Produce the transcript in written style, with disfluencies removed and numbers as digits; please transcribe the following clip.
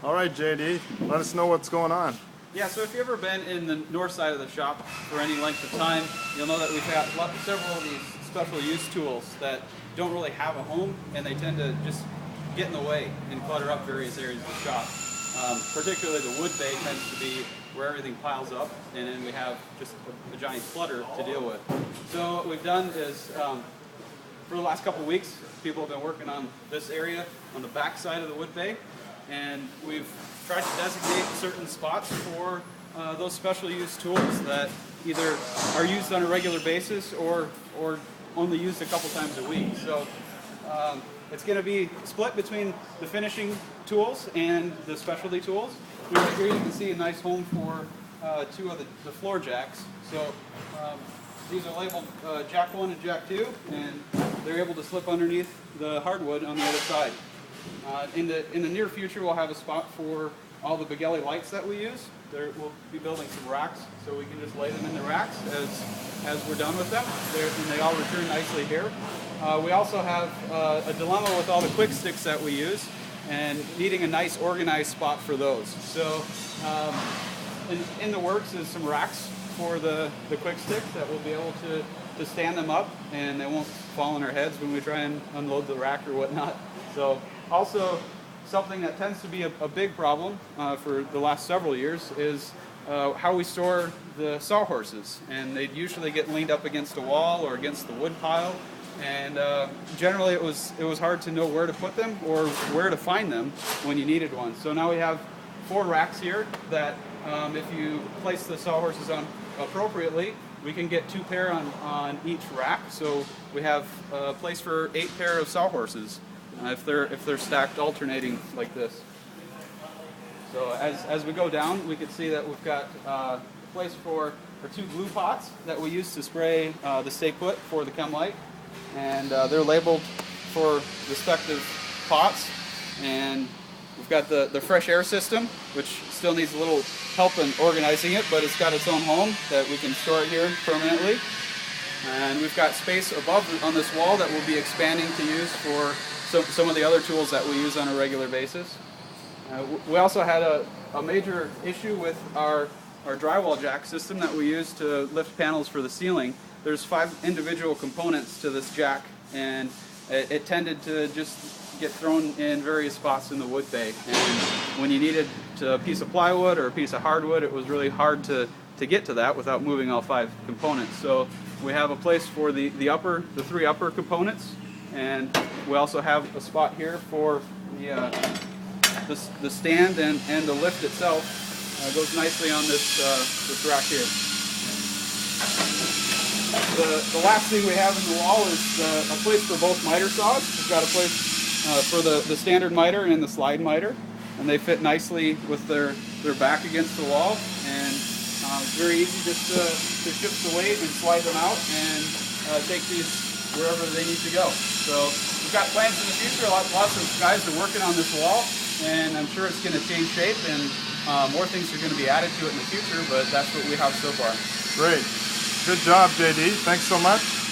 All right, JD, let us know what's going on. Yeah, so if you've ever been in the north side of the shop for any length of time, you'll know that we've got several of these special use tools that don't really have a home, and they tend to just get in the way and clutter up various areas of the shop. Particularly the wood bay tends to be where everything piles up, and then we have just a giant clutter to deal with. So what we've done is, for the last couple of weeks, people have been working on this area on the back side of the wood bay, and we've tried to designate certain spots for those special use tools that either are used on a regular basis or only used a couple times a week. So it's going to be split between the finishing tools and the specialty tools. Right here you can see a nice home for two of the floor jacks. So these are labeled Jack 1 and Jack 2, and they're able to slip underneath the hardwood on the other side. In the near future, we'll have a spot for all the Begelli lights that we use. We'll be building some racks, so we can just lay them in the racks as we're done with them. And they all return nicely here. We also have a dilemma with all the quick sticks that we use, and needing a nice organized spot for those. So in the works is some racks for the quick sticks that we'll be able to stand them up, and they won't fall on our heads when we try and unload the rack or whatnot. So also something that tends to be a big problem for the last several years is how we store the sawhorses, and they'd usually get leaned up against a wall or against the wood pile, and generally it was hard to know where to put them or where to find them when you needed one. So now we have 4 racks here that if you place the sawhorses on appropriately, we can get 2 pair on each rack. So we have a place for 8 pair of sawhorses if they're stacked alternating like this. So as we go down, we can see that we've got a place for 2 glue pots that we use to spray the stay put for the chem light, and they're labeled for respective pots. And we've got the fresh air system, which still needs a little help in organizing it, but it's got its own home that we can store it here permanently. And we've got space above on this wall that we'll be expanding to use for some of the other tools that we use on a regular basis. We also had a major issue with our drywall jack system that we use to lift panels for the ceiling. There's 5 individual components to this jack, and it tended to just get thrown in various spots in the wood bay. And when you needed a piece of plywood or a piece of hardwood, it was really hard to get to that without moving all 5 components. So we have a place for the 3 upper components, and we also have a spot here for the stand and the lift itself. Goes nicely on this rack here. The last thing we have in the wall is a place for both miter saws. We've got a place for the standard miter and the slide miter, and they fit nicely with their back against the wall, and it's very easy just to shift the weight and slide them out and take these wherever they need to go. So we've got plans in the future. Lots of guys are working on this wall, and I'm sure it's going to change shape, and more things are going to be added to it in the future, but that's what we have so far. Great. Good job, JD. Thanks so much.